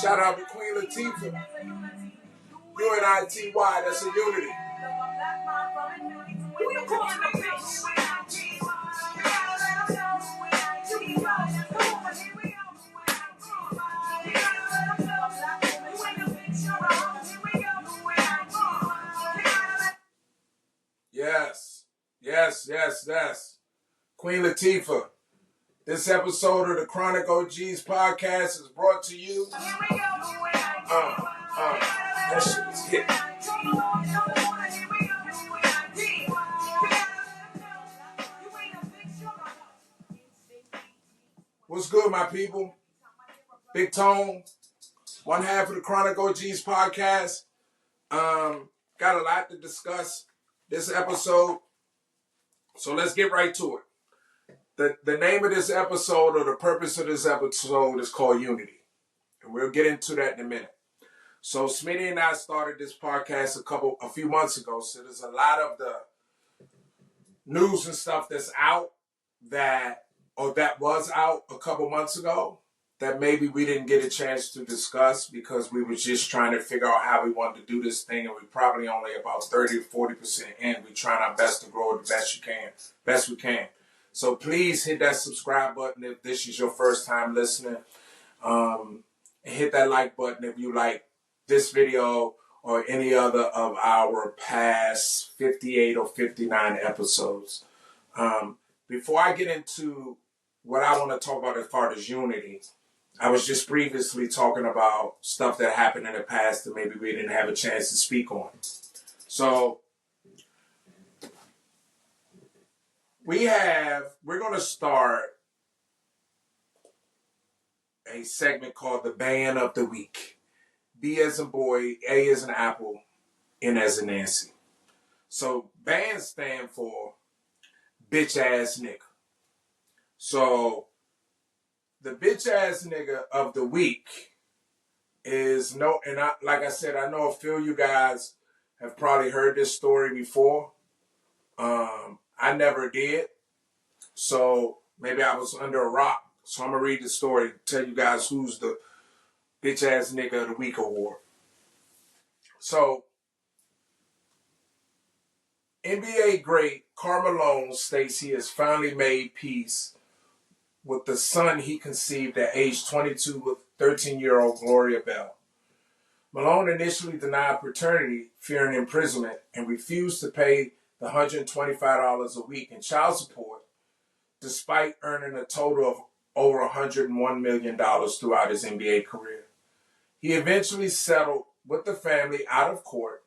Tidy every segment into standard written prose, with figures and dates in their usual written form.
Shout out to Queen Latifah. UNITY, that's a unity. Who you calling a bitch? Yes. Queen Latifah. This episode of the Chronic OGs Podcast is brought to you. That shit is hit. What's good, my people? Big Tone, one half of the Chronic OGs Podcast. Got a lot to discuss this episode, so let's get right to it. The name of this episode, or the purpose of this episode, is called Unity. And we'll get into that in a minute. So Smitty and I started this podcast a few months ago. So there's a lot of the news and stuff that's out that was out a couple months ago that maybe we didn't get a chance to discuss because we were just trying to figure out how we wanted to do this thing, and we're probably only about 30 to 40% in. We're trying our best to grow it the best we can. So please hit that subscribe button if this is your first time listening. And hit that like button if you like this video or any other of our past 58 or 59 episodes. Before I get into what I want to talk about as far as unity, I was just previously talking about stuff that happened in the past that maybe we didn't have a chance to speak on. So we're going to start a segment called the Ban of the Week. B as in boy, A as in apple, N as in Nancy. So ban stand for bitch ass nigga. So the bitch ass nigga of the week is like I said, I know a few of you guys have probably heard this story before. I never did. So maybe I was under a rock. So I'm going to read the story and tell you guys who's the bitch ass nigga of the week award. So NBA great Karl Malone states he has finally made peace with the son he conceived at age 22 with 13-year-old Gloria Bell. Malone initially denied paternity, fearing imprisonment, and refused to pay the $125 a week in child support, despite earning a total of over $101 million throughout his NBA career. He eventually settled with the family out of court,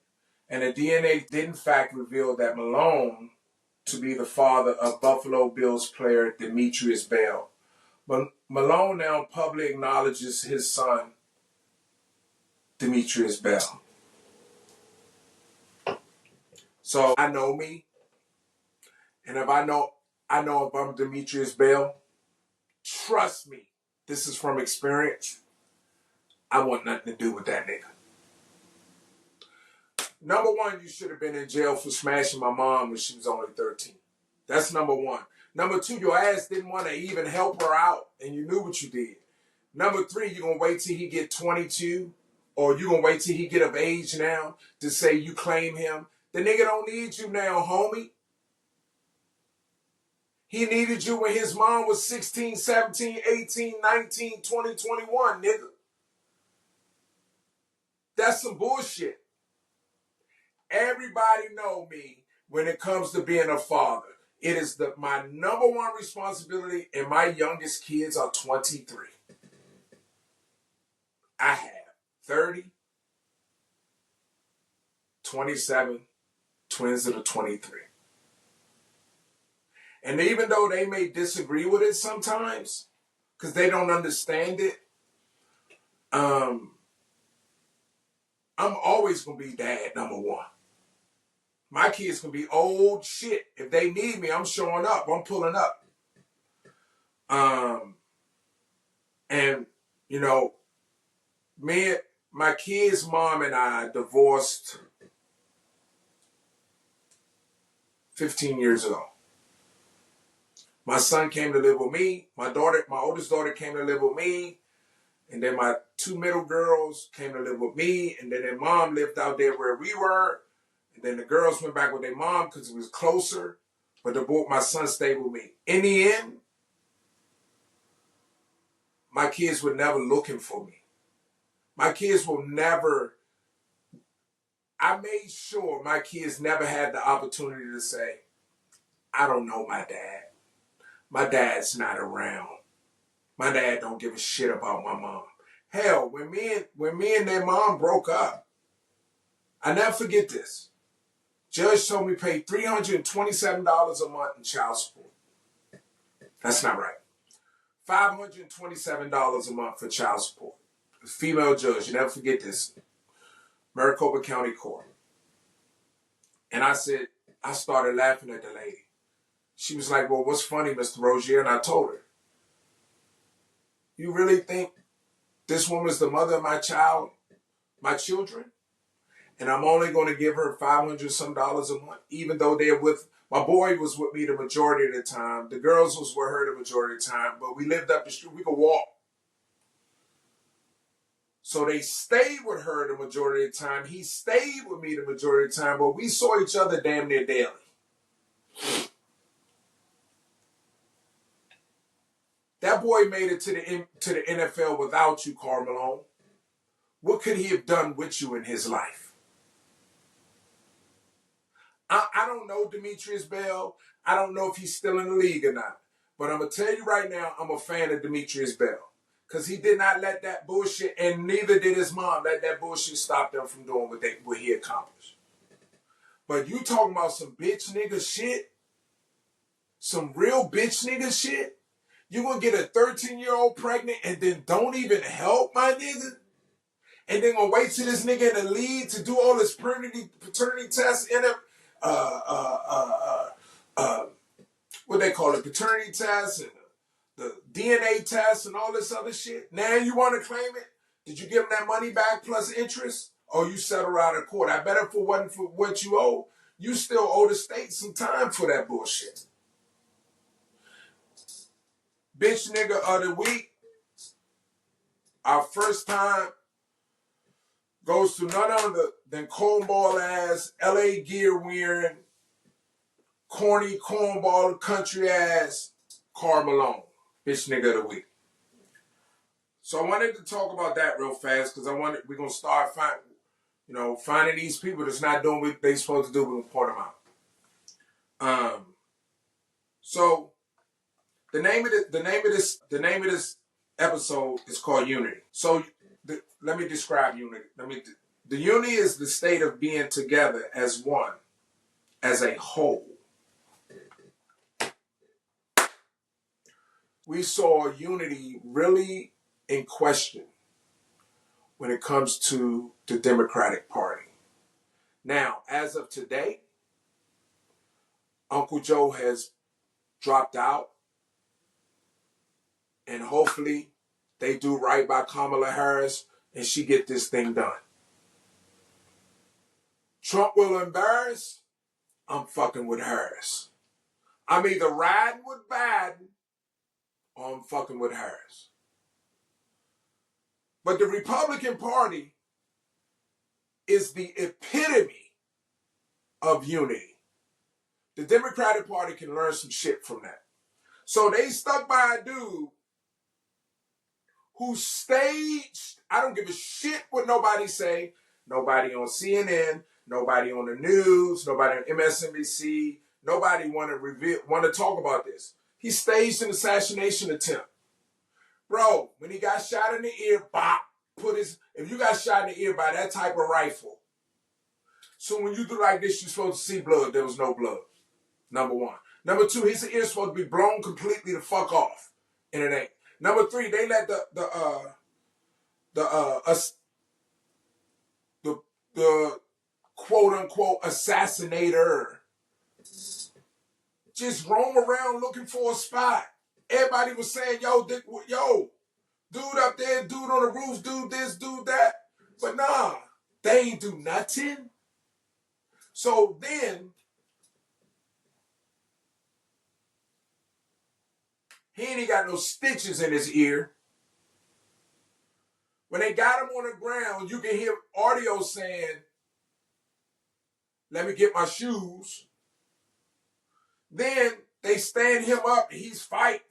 and the DNA did in fact reveal that Malone to be the father of Buffalo Bills player Demetrius Bell. But Malone now publicly acknowledges his son, Demetrius Bell. So I know me, and if if I'm Demetrius Bell, trust me, this is from experience, I want nothing to do with that nigga. Number one, you should have been in jail for smashing my mom when she was only 13. That's number one. Number two, your ass didn't want to even help her out, and you knew what you did. Number three, you're going to wait till he get 22, or you're going to wait till he get of age now to say you claim him. The nigga don't need you now, homie. He needed you when his mom was 16, 17, 18, 19, 20, 21, nigga. That's some bullshit. Everybody know me when it comes to being a father. It is my number one responsibility, and my youngest kids are 23. I have 30, 27, twins that are 23. And even though they may disagree with it sometimes, because they don't understand it, I'm always going to be dad, number one. My kids can be old shit. If they need me, I'm showing up. I'm pulling up. And, you know, my kid's mom and I divorced 15 years ago. My son came to live with me. My oldest daughter came to live with me. And then my two middle girls came to live with me. And then their mom lived out there where we were. And then the girls went back with their mom because it was closer. But my son stayed with me. In the end, my kids were never looking for me. My kids will never, I made sure my kids never had the opportunity to say, I don't know my dad. My dad's not around. My dad don't give a shit about my mom. Hell, when me and their mom broke up, I never forget this. Judge told me pay $327 a month in child support. That's not right. $527 a month for child support. A female judge, you never forget this. Maricopa County Court. And I started laughing at the lady. She was like, well, what's funny, Mr. Rozier? And I told her, you really think this woman's the mother of my children? And I'm only going to give her $500 some a month, even though my boy was with me the majority of the time. The girls was with her the majority of the time, but we lived up the street. We could walk. So they stayed with her the majority of the time. He stayed with me the majority of the time, but we saw each other damn near daily. That boy made it to the NFL without you, Karl Malone. What could he have done with you in his life? I don't know Demetrius Bell. I don't know if he's still in the league or not. But I'm going to tell you right now, I'm a fan of Demetrius Bell. Because he did not let that bullshit, and neither did his mom, let that bullshit stop them from doing what he accomplished. But you talking about some bitch nigga shit? Some real bitch nigga shit? You gonna get a 13-year-old pregnant and then don't even help, my nigga? And then gonna wait till this nigga in the league to do all his paternity tests in what they call it, paternity tests and the DNA tests and all this other shit. Now you want to claim it? Did you give him that money back plus interest? Or you settled out of court? I bet if it wasn't for what you owe, you still owe the state some time for that bullshit. Bitch nigga of the week. Our first time goes to none other than cornball ass, LA gear wearing, corny cornball country ass Karl Malone. Bitch nigga of the week. So I wanted to talk about that real fast because we're gonna start finding these people that's not doing what they supposed to do. We're gonna point them out. So the name of this episode is called Unity. So let me describe unity. The unity is the state of being together as one, as a whole. We saw unity really in question when it comes to the Democratic Party. Now, as of today, Uncle Joe has dropped out, and hopefully they do right by Kamala Harris and she get this thing done. Trump will embarrass, I'm fucking with Harris. I'm either riding with Biden or I'm fucking with Harris. But the Republican Party is the epitome of unity. The Democratic Party can learn some shit from that. So they stuck by a dude who staged, I don't give a shit what nobody say, nobody on CNN, nobody on the news, nobody on MSNBC, nobody want to talk about this. He staged an assassination attempt. Bro, when he got shot in the ear, if you got shot in the ear by that type of rifle, so when you do like this, you're supposed to see blood. There was no blood. Number one. Number two, his ear's supposed to be blown completely the fuck off. And it ain't. Number three, they let the quote unquote assassinator just roam around looking for a spot. Everybody was saying, yo, dude up there, dude on the roof, dude this, dude that. But nah, they ain't do nothing. So then, He ain't even got no stitches in his ear. When they got him on the ground, you can hear audio saying, let me get my shoes. Then they stand him up and he's fight.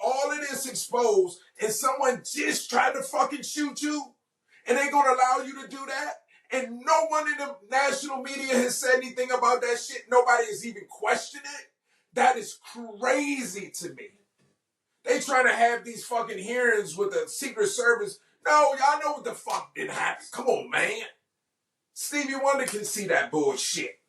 All of this exposed and someone just tried to fucking shoot you and they gonna allow you to do that? And no one in the national media has said anything about that shit. Nobody has even questioned it. That is crazy to me. They trying to have these fucking hearings with the Secret Service. No, y'all know what the fuck didn't happen. Come on, man. Stevie Wonder can see that bullshit.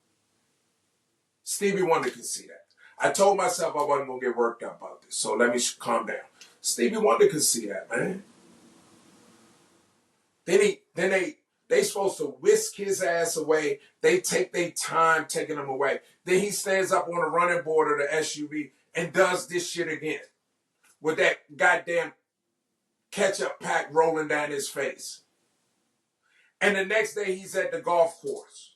Stevie Wonder can see that. I told myself I wasn't going to get worked up about this, so let me calm down. Stevie Wonder can see that, man. Then they supposed to whisk his ass away. They take their time taking him away. Then he stands up on the running board of the SUV and does this shit again with that goddamn ketchup pack rolling down his face. And the next day he's at the golf course.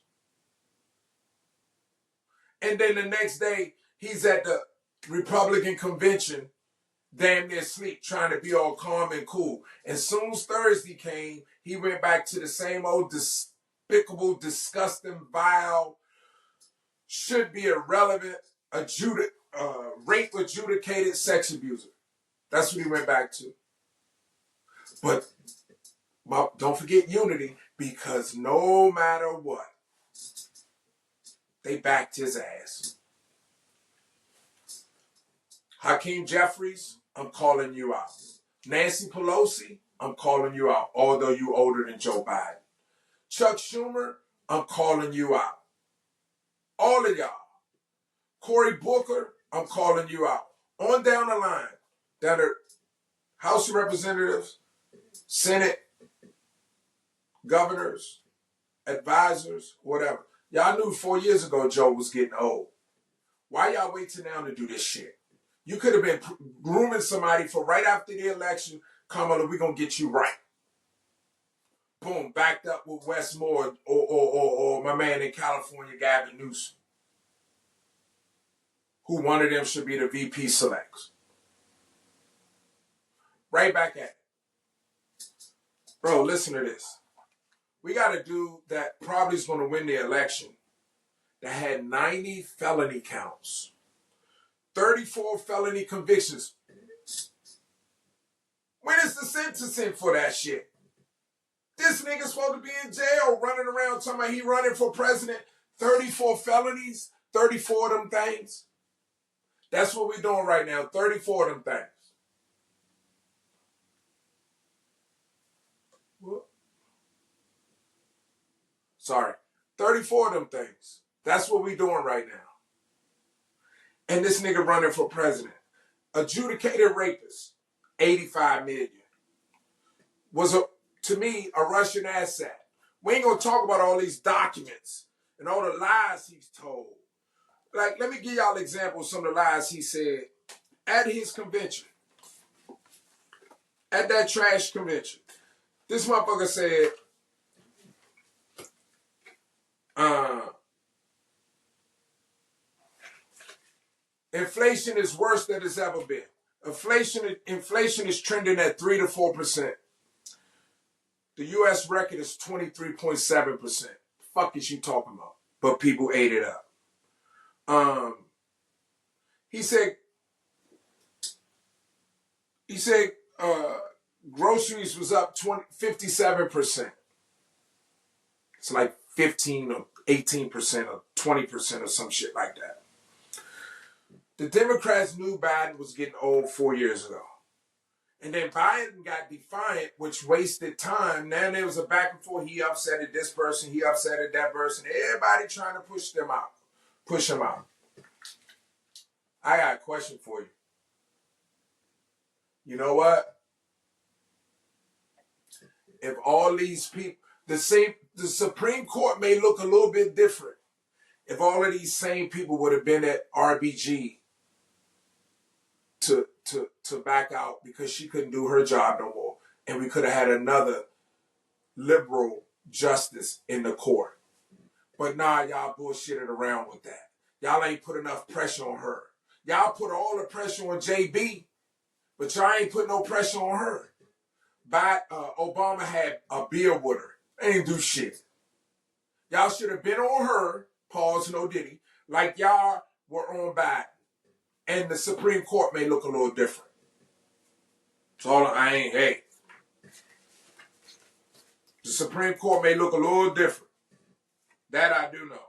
And then the next day he's at the Republican convention, damn near asleep, trying to be all calm and cool. And soon as Thursday came, he went back to the same old despicable, disgusting, vile, should be irrelevant, rape adjudicated sex abuser. That's what he went back to. But don't forget unity, because no matter what, they backed his ass. Hakeem Jeffries, I'm calling you out. Nancy Pelosi, I'm calling you out, although you older than Joe Biden. Chuck Schumer, I'm calling you out. All of y'all. Cory Booker, I'm calling you out. On down the line, down the House of Representatives, Senate, governors, advisors, whatever. Y'all knew 4 years ago Joe was getting old. Why y'all wait till now to do this shit? You could have been grooming somebody for right after the election. Kamala, we're going to get you right. Boom, backed up with Wes Moore or my man in California, Gavin Newsom, who one of them should be the VP selects. Right back at it. Bro, listen to this. We got a dude that probably is going to win the election that had 90 felony counts, 34 felony convictions. When is the sentencing for that shit? This nigga's supposed to be in jail running around talking about he running for president. 34 felonies, 34 of them things. That's what we're doing right now, 34 of them things. Sorry, 34 of them things. That's what we're doing right now. And this nigga running for president. Adjudicated rapist, 85 million. Was, to me, a Russian asset. We ain't going to talk about all these documents and all the lies he's told. Like, let me give y'all an example of some of the lies he said at his convention. At that trash convention. This motherfucker said, inflation is worse than it's ever been. Inflation is trending at 3 to 4%. The U.S. record is 23.7%. Fuck is you talking about? But people ate it up. He said groceries was up 57%. It's like 15 or 18% or 20% or some shit like that. The Democrats knew Biden was getting old 4 years ago. And then Biden got defiant, which wasted time. Now there was a back and forth. He upset at this person. He upset at that person. Everybody trying to push them out. Push them out. I got a question for you. You know what? If all these people, the Supreme Court may look a little bit different if all of these same people would have been at RBG to back out because she couldn't do her job no more. And we could have had another liberal justice in the court. But nah, y'all bullshitted around with that. Y'all ain't put enough pressure on her. Y'all put all the pressure on JB. But y'all ain't put no pressure on her. Obama had a beer with her. They ain't do shit. Y'all should have been on her, pause, no diddy, like y'all were on Biden. And the Supreme Court may look a little different. So hey. The Supreme Court may look a little different. That I do know.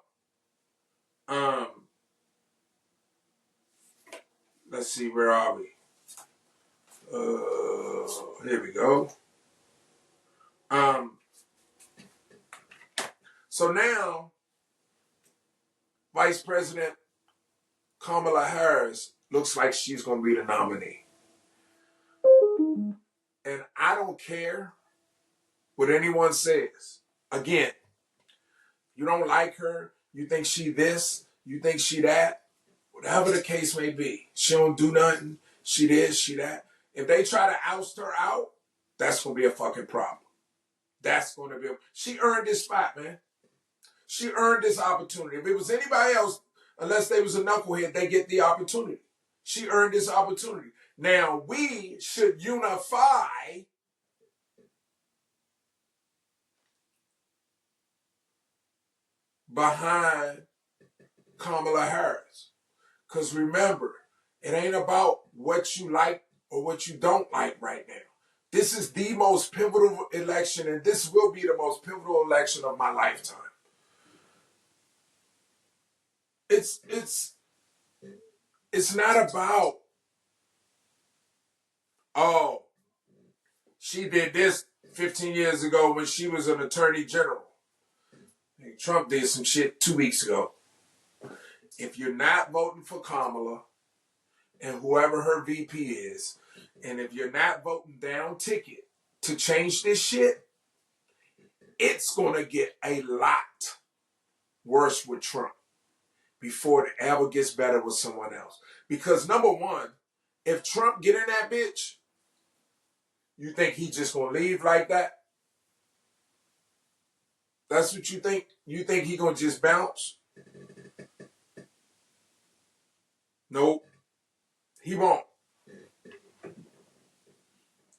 Let's see, where are we? Here we go. So now, Vice President Kamala Harris looks like she's going to be the nominee. And I don't care what anyone says. Again, you don't like her, you think she this, you think she that, whatever the case may be. She don't do nothing, she this, she that. If they try to oust her out, that's going to be a fucking problem. That's going to be, she earned this spot, man. She earned this opportunity. If it was anybody else, unless they was a knucklehead, they get the opportunity. She earned this opportunity. Now, we should unify behind Kamala Harris. Because remember, it ain't about what you like or what you don't like right now. This is the most pivotal election, and this will be the most pivotal election of my lifetime. It's not about, oh, she did this 15 years ago when she was an attorney general. Trump did some shit 2 weeks ago. If you're not voting for Kamala and whoever her VP is, and if you're not voting down ticket to change this shit, it's going to get a lot worse with Trump before it ever gets better with someone else. Because number one, if Trump get in that bitch, you think he just going to leave like that? That's what you think? You think he going to just bounce? Nope. He won't.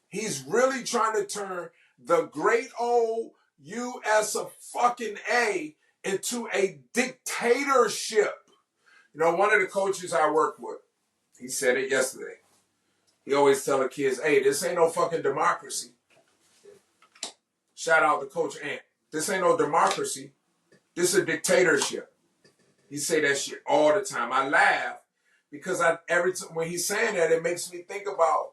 He's really trying to turn the great old U.S. of fucking A into a dictatorship. You know, one of the coaches I work with, he said it yesterday. He always tell the kids, hey, this ain't no fucking democracy. Shout out to Coach Ant. This ain't no democracy. This is a dictatorship. He say that shit all the time. I laugh because every time when he's saying that, it makes me think about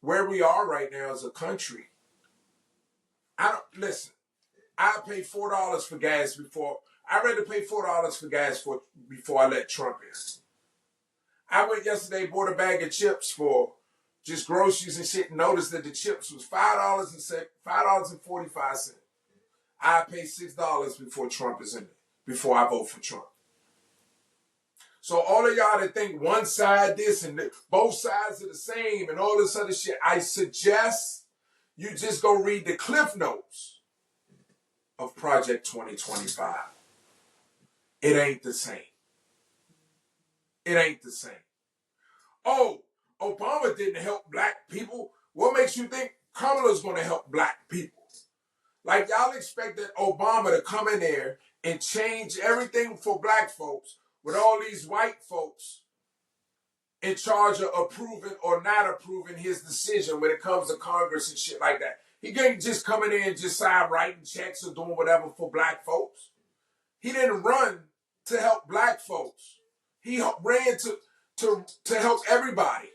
where we are right now as a country. Listen, I pay $4 for gas before. I'd rather pay $4 for gas before I let Trump in. I went yesterday, bought a bag of chips for just groceries and shit, and noticed that the chips was $5.45. I pay $6 before Trump is in it, before I vote for Trump. So all of y'all that think one side this and both sides are the same and all this other shit, I suggest you just go read the Cliff Notes of Project 2025. It ain't the same. It ain't the same. Oh, Obama didn't help black people. What makes you think Kamala's going to help black people? Like, y'all expected Obama to come in there and change everything for black folks with all these white folks in charge of approving or not approving his decision when it comes to Congress and shit like that. He can't just come in there and just sign writing checks or doing whatever for black folks. He didn't run to help black folks. He ran to help everybody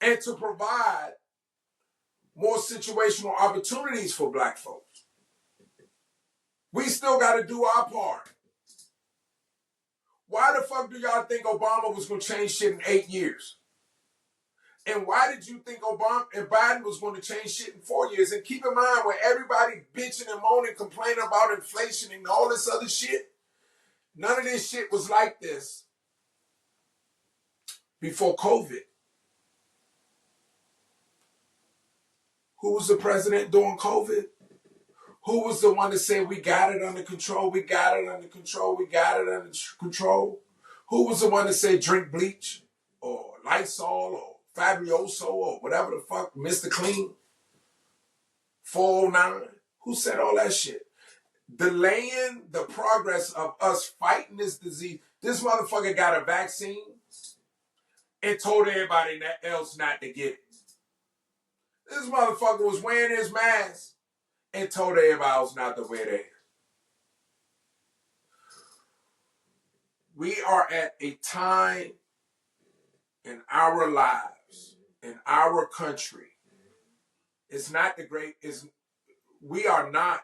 and to provide more situational opportunities for black folks. We still got to do our part. Why the fuck do y'all think Obama was going to change shit in 8 years? And why did you think Obama and Biden was going to change shit in 4 years? And keep in mind, when everybody bitching and moaning, complaining about inflation and all this other shit, none of this shit was like this before COVID. Who was the president during COVID? Who was the one that said, we got it under control, we got it under control, we got it under control? Who was the one that said, drink bleach? Oh, Lysol or Fabuloso or whatever the fuck, Mr. Clean, 409. Who said all that shit? Delaying the progress of us fighting this disease. This motherfucker got a vaccine and told everybody else not to get it. This motherfucker was wearing his mask and told everybody else not to wear theirs. We are at a time in our lives, in our country. It's not the great, we are not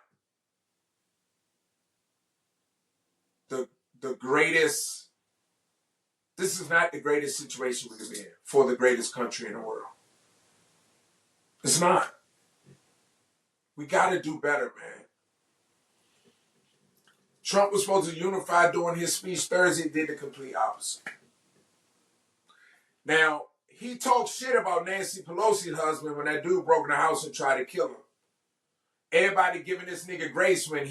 the greatest, this is not the greatest situation we could be in for the greatest country in the world. It's not. We got to do better, man. Trump was supposed to unify during his speech Thursday, did the complete opposite. Now, he talked shit about Nancy Pelosi's husband when that dude broke in the house and tried to kill him. Everybody giving this nigga grace when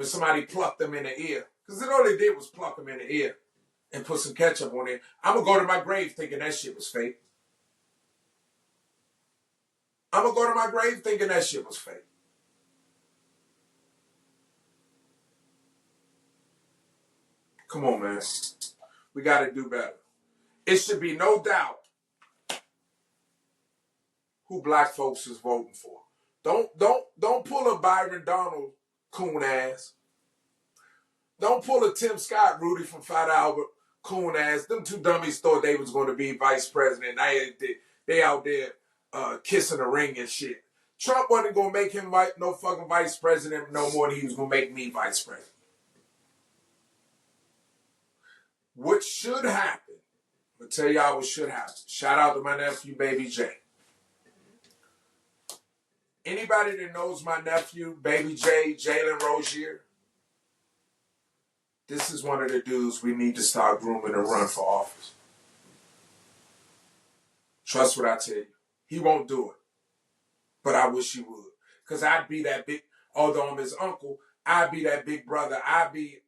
somebody plucked him in the ear. Because all they did was pluck him in the ear and put some ketchup on it. I'm going to go to my grave thinking that shit was fake. I'm going to go to my grave thinking that shit was fake. Come on, man. We got to do better. It should be no doubt who black folks is voting for. Don't pull a Byron Donald coon ass. Don't pull a Tim Scott Rudy from Fat Albert coon ass. Them two dummies thought they was going to be vice president. They out there kissing the ring and shit. Trump wasn't going to make him no fucking vice president no more than he was going to make me vice president. What should happen, I'm going to tell y'all what should happen. Shout out to my nephew, Baby J. Anybody that knows my nephew, Baby J, Jalen Rozier, this is one of the dudes we need to start grooming to run for office. Trust what I tell you. He won't do it. But I wish he would. Because I'd be that big, although I'm his uncle, I'd be that big brother. I'd be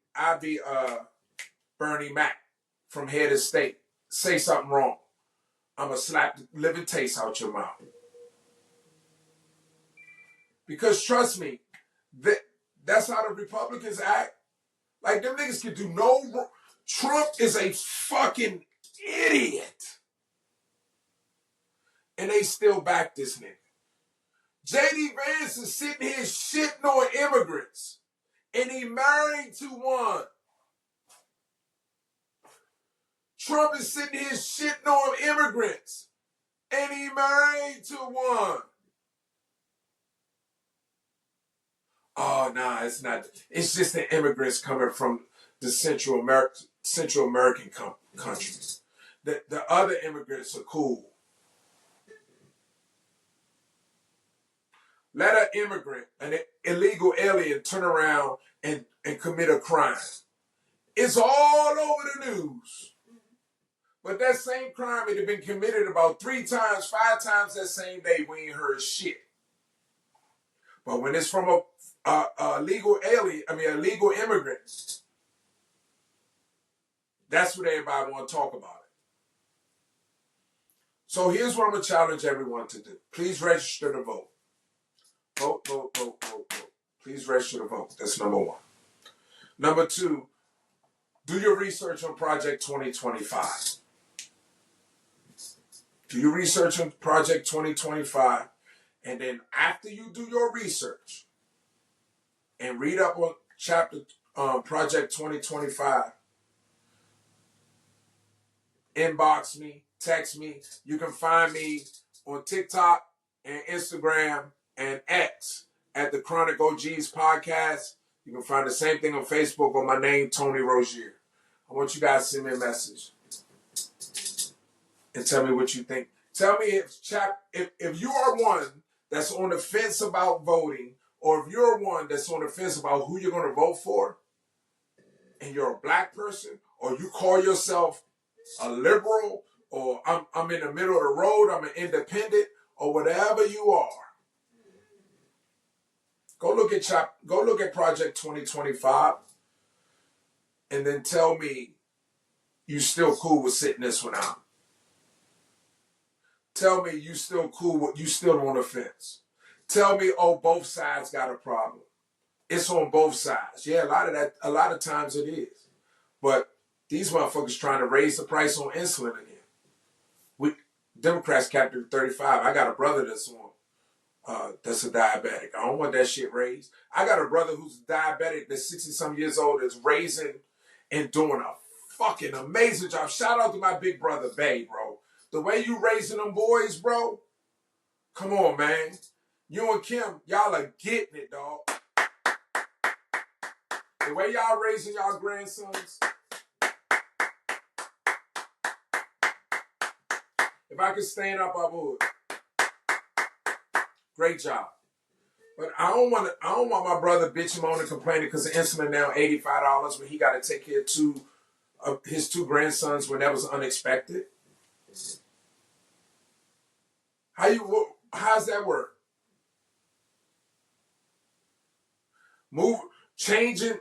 Bernie Mac from Head of State. Say something wrong, I'm going to slap the living taste out your mouth. Because trust me, that's how the Republicans act. Like, them niggas can do no wrong. Trump is a fucking idiot. And they still back this nigga. J.D. Vance is sitting here shitting on immigrants. And he married to one. Trump is sitting here shitting on immigrants. And he married to one. Oh, nah, it's not. It's just the immigrants coming from the Central American countries. The other immigrants are cool. Let an immigrant, an illegal alien, turn around and commit a crime. It's all over the news. But that same crime had been committed about 3 times, 5 times that same day. We ain't heard shit. But when it's from a legal alien, a legal immigrant, that's what everybody want to talk about it. So here's what I'm going to challenge everyone to do. Please register to vote. Vote, vote, vote, vote, vote. Please register to vote. That's number 1. Number 2, do your research on Project 2025. Do your research on Project 2025. And then after you do your research and read up on Project 2025, inbox me, text me. You can find me on TikTok and Instagram and X at the Chronic OGs Podcast. You can find the same thing on Facebook on my name, Tony Rozier. I want you guys to send me a message and tell me what you think. Tell me if you are one that's on the fence about voting, or if you're one that's on the fence about who you're going to vote for, and you're a black person, or you call yourself a liberal, or I'm in the middle of the road, I'm an independent, or whatever you are, go look at Project 2025, and then tell me you still cool with sitting this one out. Tell me you still cool, you still on the fence. Tell me, oh, both sides got a problem. It's on both sides. Yeah, a lot of times it is. But these motherfuckers trying to raise the price on insulin again. We Democrats capped it at 35. I got a brother that's a diabetic. I don't want that shit raised. I got a brother who's diabetic that's 60-some years old that's raising and doing a fucking amazing job. Shout out to my big brother, Bay, bro. The way you raising them boys, bro, come on, man. You and Kim, y'all are getting it, dog. The way y'all raising y'all grandsons. If I could stand up, I would. Great job. But I don't want my brother bitching on and complaining because the insulin now $85 when he got to take care of his two grandsons when that was unexpected. How's that work? Changing,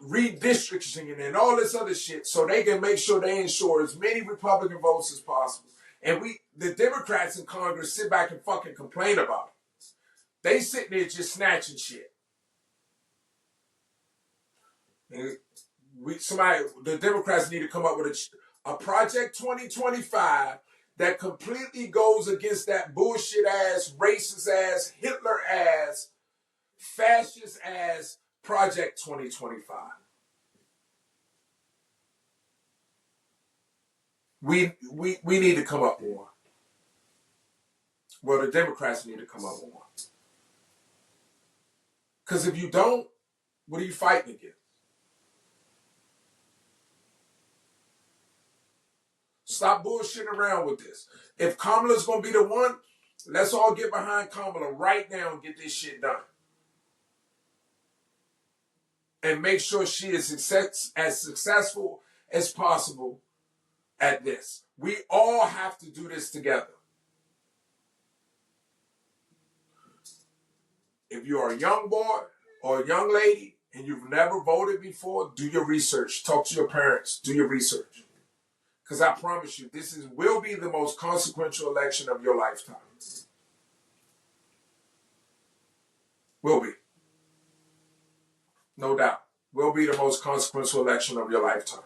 redistricting, and all this other shit so they can make sure they ensure as many Republican votes as possible. And the Democrats in Congress sit back and fucking complain about it. They sitting there just snatching shit. And the Democrats need to come up with a Project 2025 that completely goes against that bullshit ass, racist ass, Hitler ass, fascist ass Project 2025. We need to come up with one. Well, the Democrats need to come up with one. Because if you don't, what are you fighting against? Stop bullshitting around with this. If Kamala's going to be the one, let's all get behind Kamala right now and get this shit done. And make sure she is as successful as possible at this. We all have to do this together. If you're a young boy or a young lady and you've never voted before, do your research. Talk to your parents. Do your research. Because I promise you, will be the most consequential election of your lifetime. Will be. No doubt. Will be the most consequential election of your lifetime.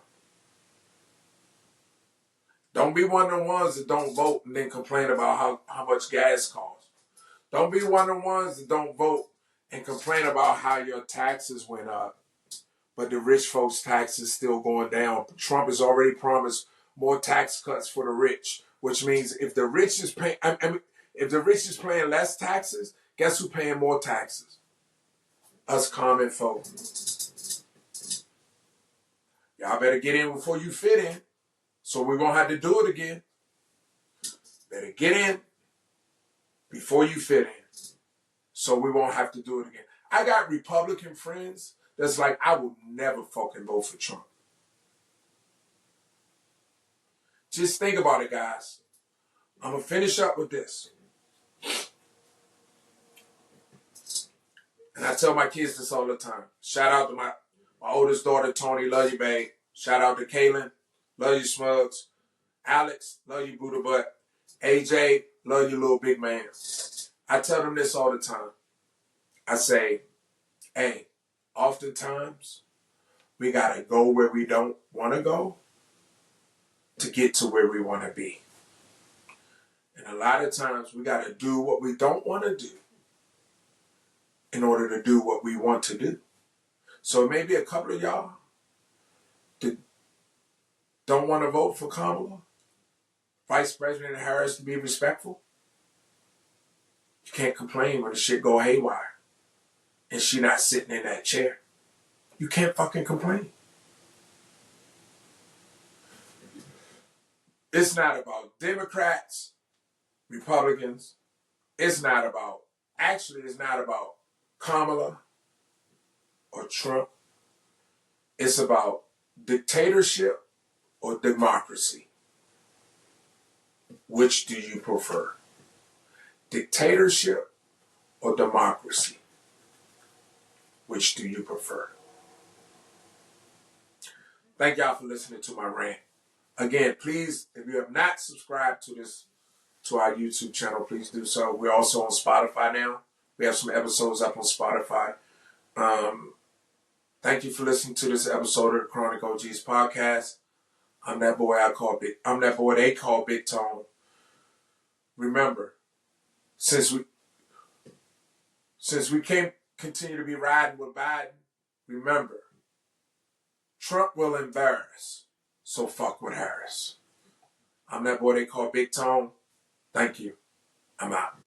Don't be one of the ones that don't vote and then complain about how much gas costs. Don't be one of the ones that don't vote and complain about how your taxes went up, but the rich folks' taxes still going down. Trump has already promised more tax cuts for the rich, which means if the rich is paying less taxes, guess who's paying more taxes? Us common folk. Y'all better get in before you fit in, so we're gonna have to do it again. Better get in before you fit in, so we won't have to do it again. I got Republican friends that's like, I will never fucking vote for Trump. Just think about it, guys. I'm going to finish up with this. And I tell my kids this all the time. Shout out to my oldest daughter, Tony. Love you, babe. Shout out to Kaylin. Love you, Smugs. Alex. Love you, Buddha Butt. AJ. Love you, little big man. I tell them this all the time. I say, hey, oftentimes we got to go where we don't want to go to get to where we want to be. And a lot of times we got to do what we don't want to do in order to do what we want to do. So maybe a couple of y'all that don't want to vote for Kamala, Vice President Harris, to be respectful. You can't complain when the shit go haywire and she not sitting in that chair. You can't fucking complain. It's not about Democrats, Republicans. It's not about Kamala or Trump. It's about dictatorship or democracy. Which do you prefer? Dictatorship or democracy? Which do you prefer? Thank y'all for listening to my rant. Again, please, if you have not subscribed to to our YouTube channel, please do so. We're also on Spotify now. We have some episodes up on Spotify. Thank you for listening to this episode of the Chronic OGs Podcast. I'm that boy they call Big Tone. Remember, since we can't continue to be riding with Biden, remember, Trump will embarrass. So fuck with Harris. I'm that boy they call Big Tone. Thank you. I'm out.